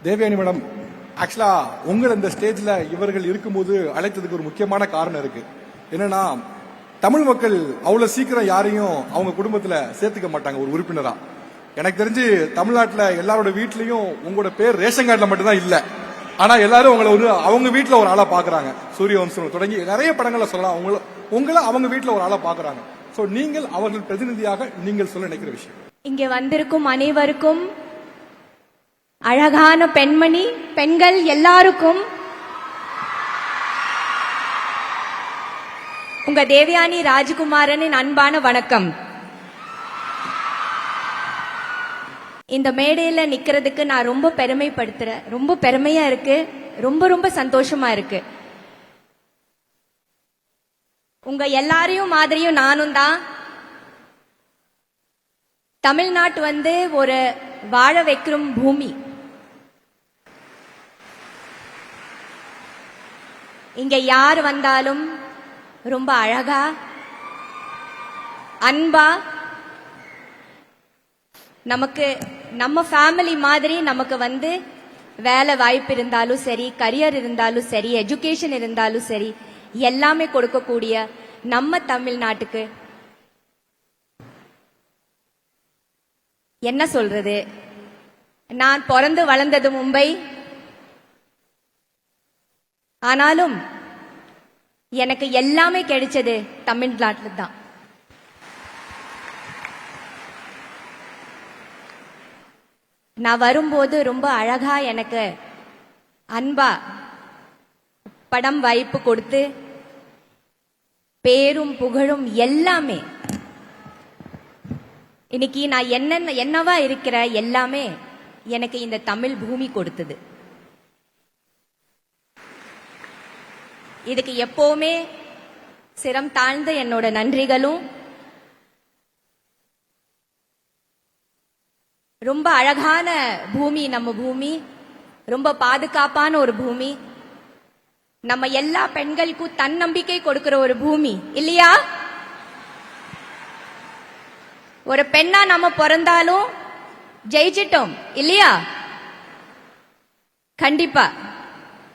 Devayani madam, ஆக்சுவலா உங்களை இந்த ஸ்டேஜ்ல இவர்கள் இருக்கும்போது அழைத்ததுக்கு ஒரு முக்கியமான காரணம் இருக்கு. என்னன்னா, தமிழ் மக்கள் அவ்வளவு சீக்கிரம் யாரையும் அவங்க குடும்பத்துல சேர்த்துக்க மாட்டாங்க ஒரு உறுப்பினரா. எனக்கு தெரிஞ்சு தமிழ்நாட்டுல எல்லாரோட வீட்லயும் உங்களோட பேர் ரேஷன் கார்டுல மட்டும்தான் இல்ல. ஆனா எல்லாரும் உங்களை அவங்க வீட்டுல ஒரு ஆளா பாக்குறாங்க. சூரியவம்சம் தொடங்கி நிறைய படங்களை சொல்லலாம். உங்களை அவங்க வீட்டுல ஒரு ஆளா பாக்குறாங்க. சோ நீங்கள் அவர்கள் பிரதிநிதியாக நீங்கள் சொல்ல நினைக்கிற விஷயம். இங்கே வந்திருக்கும் அனைவருக்கும், அழகான பெண்கள் எல்லாருக்கும் உங்க தேவயானி ராஜகுமாரனின் அன்பான வணக்கம். இந்த மேடையில நிக்கிறதுக்கு நான் ரொம்ப பெருமைப்படுத்துறேன். ரொம்ப பெருமையா இருக்கு, ரொம்ப ரொம்ப சந்தோஷமா இருக்கு. உங்க எல்லாரையும் மாதிரியும் நானும் தான். தமிழ்நாட்டு ஒரு வாழ வைக்கும் பூமி. இங்க யார் வந்தாலும் ரொம்ப அழகா, அன்பா, நமக்கு நம்ம ஃபேமிலி மாதிரி நமக்கு வேலை வாய்ப்பு இருந்தாலும் சரி, கரியர் இருந்தாலும் சரி, எஜுகேஷன் இருந்தாலும் சரி, எல்லாமே கொடுக்கக்கூடிய நம்ம தமிழ்நாட்டுக்கு என்ன சொல்றது. நான் பிறந்து வளர்ந்தது மும்பை. ஆனாலும் எனக்கு எல்லாமே கிடைச்சது தமிழ்நாட்டுல தான். நான் வரும்போது ரொம்ப அழகா எனக்கு அன்பா படம் வாய்ப்பு கொடுத்து பேரும் புகழும் எல்லாமே, இன்னைக்கு நான் என்னவா இருக்கிற எல்லாமே எனக்கு இந்த தமிழ் பூமி கொடுத்தது. இதுக்கு எப்பவுமே சிரம் தாழ்ந்த என்னோட நன்றிகளும். ரொம்ப அழகான பூமி நம்ம பூமி, ரொம்ப பாதுகாப்பான ஒரு பூமி, நம்ம எல்லா பெண்களுக்கும் தன்னம்பிக்கை கொடுக்கிற ஒரு பூமி இல்லையா? ஒரு பெண்ணா நம்ம பிறந்தாலும் ஜெயிச்சிட்டோம் இல்லையா? கண்டிப்பா.